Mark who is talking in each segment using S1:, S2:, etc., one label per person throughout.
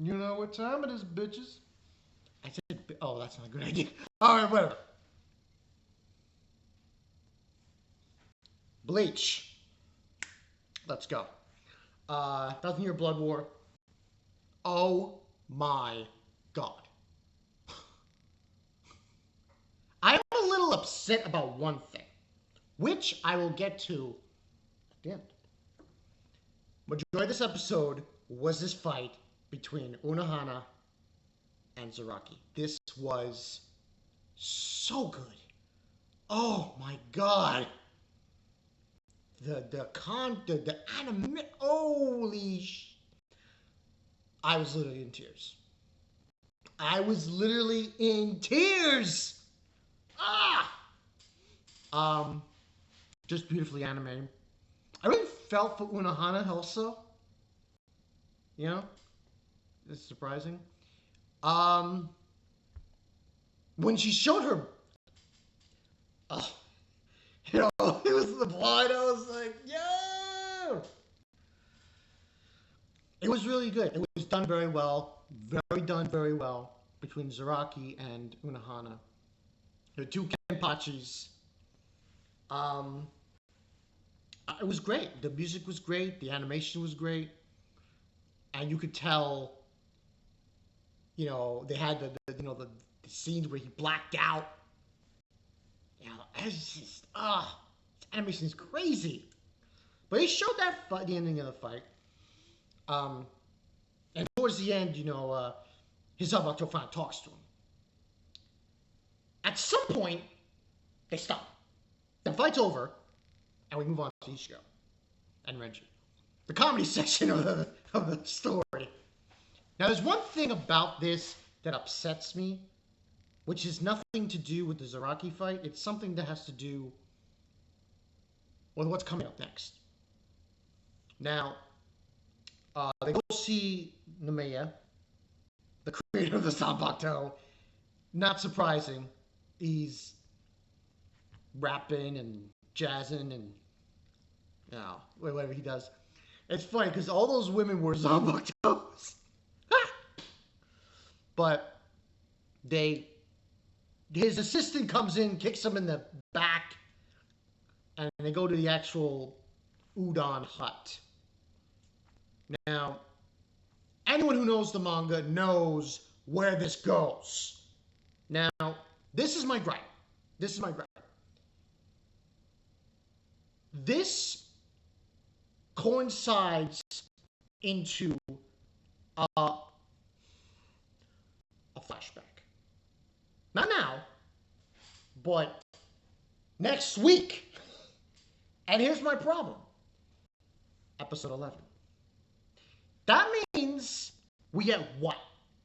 S1: You know what time it is, bitches. I said, oh, that's not a good idea. All right, whatever. Bleach. Let's go. 1,000 Year Blood War. Oh my god. I'm a little upset about one thing, which I will get to at the end. Majority of this episode was this fight between Unohana and Zaraki. This was so good. Oh my god. The anime. Holy I was literally in tears. I was literally in tears. Ah. Just beautifully animated. I really felt for Unohana also. You know, it's surprising. Um, when she showed her, oh, you know, it was the blood. I was like, yo. It was really good. It was done very well. Very well between Zaraki and Unohana. The two Kenpachis. Um, it was great. The music was great. The animation was great. And you could tell, you know, they had the scenes where he blacked out. You know, it's just, animation is crazy. But he showed that fight, the ending of the fight. And towards the end, you know, his zapaktou finally talks to him. At some point, they stop. The fight's over, and we move on to Ichigo and Renji. The comedy section of the story. Now, there's one thing about this that upsets me, which is nothing to do with the Zaraki fight. It's something that has to do with what's coming up next. Now, they go see Nameya, the creator of the zapaktou. Not surprising. He's rapping and jazzing and, you know, whatever he does. It's funny because all those women were zapaktou. But his assistant comes in, kicks him in the back, and they go to the actual udon hut. Now, anyone who knows the manga knows where this goes. Now, this is my gripe. This coincides into a flashback. Not now, but next week. And here's my problem. Episode 11. That means we get what?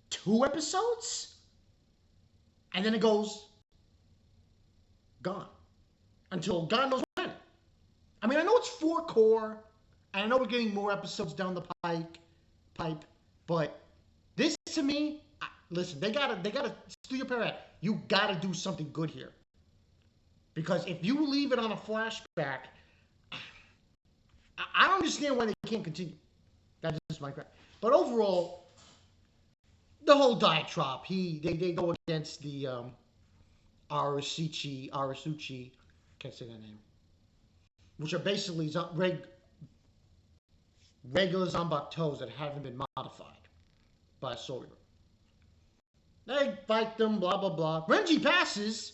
S1: 2 episodes? And then it goes gone. Until God knows when. I mean, I know it's 4 core, and I know we're getting more episodes down the pipe, but this to me, listen, they gotta, Studio Parrot, you gotta do something good here. Because if you leave it on a flashback, I don't understand why they can't continue. That's just my crap. But overall, the whole diatribe, they go against the Arasuchi, can't say that name, which are basically regular Zanbaktous that haven't been modified by Sori. They fight them, blah, blah, blah. Renji passes,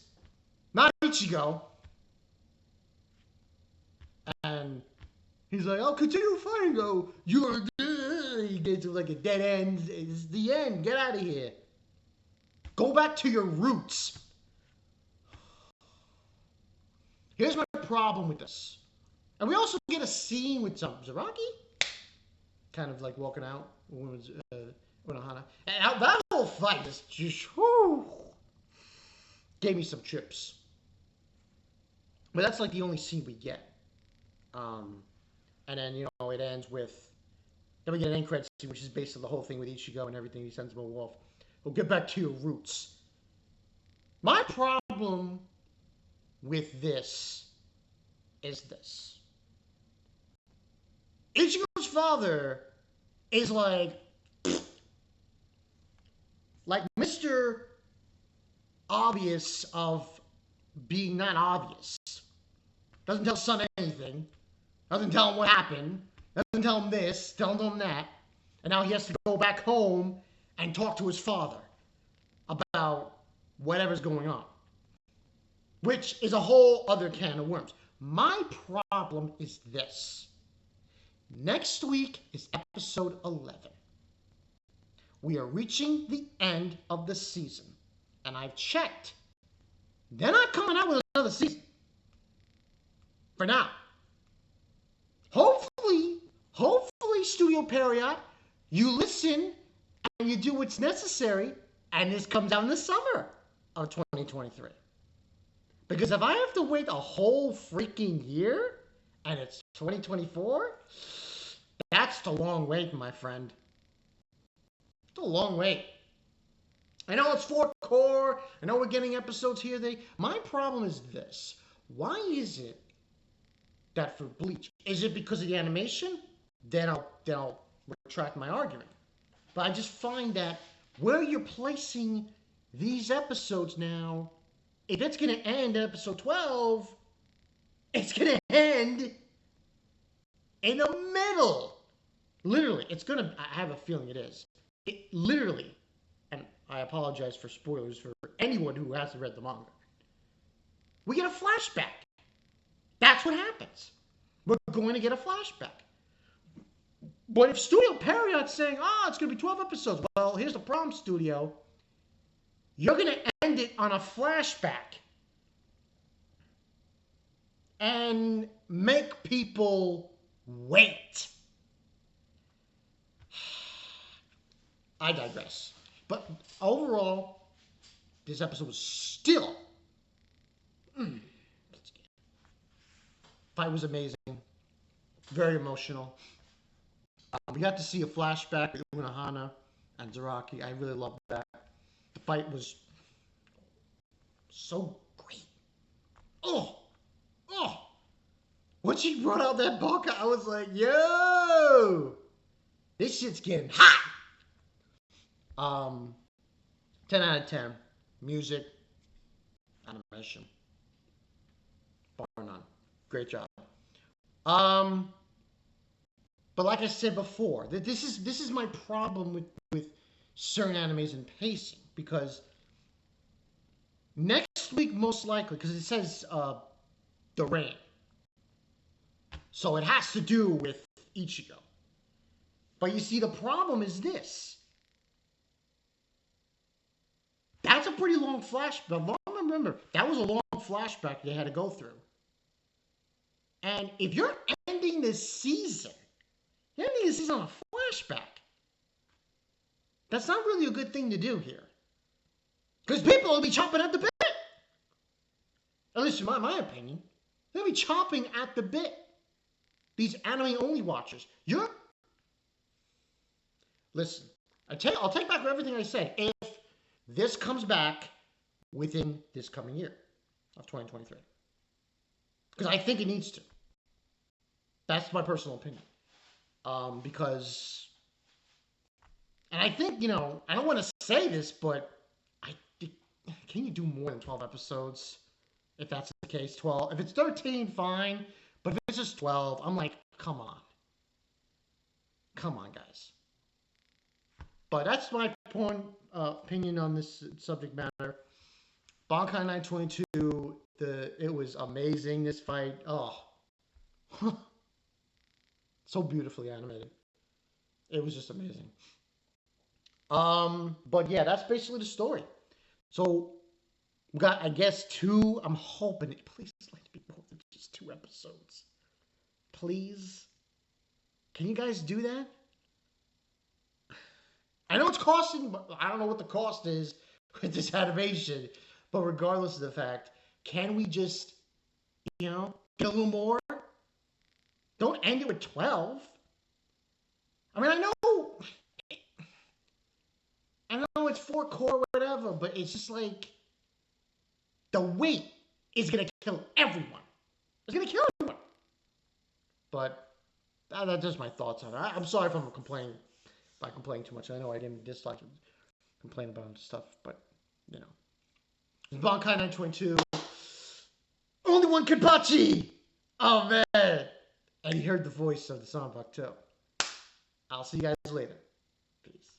S1: not Ichigo. And he's like, I'll continue fighting, though. You're good. He gets to like a dead end. It's the end. Get out of here. Go back to your roots. Here's my problem with this. And we also get a scene with Zaraki. Kind of like walking out. Unohana. And that whole fight is just, gave me some trips. But that's like the only scene we get. And then, you know, it ends with, then we get an end credit scene, which is basically the whole thing with Ichigo and everything. He sends him off. Well, get back to your roots. My problem with this is this. Ichigo's father is like, like Mr. Obvious of being not obvious. Doesn't tell son anything. Doesn't tell him what happened. Doesn't tell him this. Tell him that. And now he has to go back home and talk to his father about whatever's going on. Which is a whole other can of worms. My problem is this. Next week is episode 11. We are reaching the end of the season. And I've checked. They're not coming out with another season. For now. Hopefully, Studio Period, you listen and you do what's necessary, and this comes out in the summer of 2023. Because if I have to wait a whole freaking year, and it's 2024, that's the long wait, my friend. It's a long wait. I know it's 4 core. I know we're getting episodes here. My problem is this. Why is it that for Bleach, is it because of the animation? Then I'll retract my argument. But I just find that where you're placing these episodes now, if it's going to end at episode 12, it's going to end in the middle. Literally, it's going to, I have a feeling it is. It literally, and I apologize for spoilers for anyone who hasn't read the manga. We get a flashback. That's what happens. We're going to get a flashback. But if Studio Period's saying, it's going to be 12 episodes, well, here's the problem, Studio. You're going to end it on a flashback and make people wait. I digress. But overall, this episode was still... Fight was amazing. Very emotional. We got to see a flashback with Unohana and Zaraki. I really loved that. The fight was so great. Oh! When she brought out that baka, I was like, yo! This shit's getting hot! 10 out of 10. Music, animation. Bar none. Great job. But like I said before, this is my problem with certain animes and pacing, because next week most likely, because it says the rain, so it has to do with Ichigo. But you see, the problem is this. That's a pretty long flashback. Remember, that was a long flashback they had to go through. And if you're ending this season, you're ending this season on a flashback. That's not really a good thing to do here. Because people will be chomping at the bit. At least in my opinion. They'll be chomping at the bit. These anime-only watchers. Listen, I'll take back everything I said. If this comes back within this coming year of 2023. Because I think it needs to. That's my personal opinion. Because, and I think, I don't want to say this, but can you do more than 12 episodes? If that's the case, 12. If it's 13, fine. But if it's just 12, I'm like, come on. Come on, guys. But that's my opinion on this subject matter. Bankai 922, it was amazing, this fight. Oh. So beautifully animated. It was just amazing. But yeah, that's basically the story. So we got, I guess, 2. I'm hoping it. Please let it be more than just 2 episodes. Please. Can you guys do that? I know it's costing, but I don't know what the cost is with this animation. But regardless of the fact, can we just, get a little more? Don't end it with 12. I mean, I know it's 4 core or whatever, but it's just like, the weight is going to kill everyone. It's going to kill everyone. But that's just my thoughts on it. I'm sorry if I'm complaining too much. I know I didn't dislike complain about stuff, but, you know. Bankai 922. Only one Kenpachi! Oh, man. And he heard the voice of the Zanpakuto. I'll see you guys later. Peace.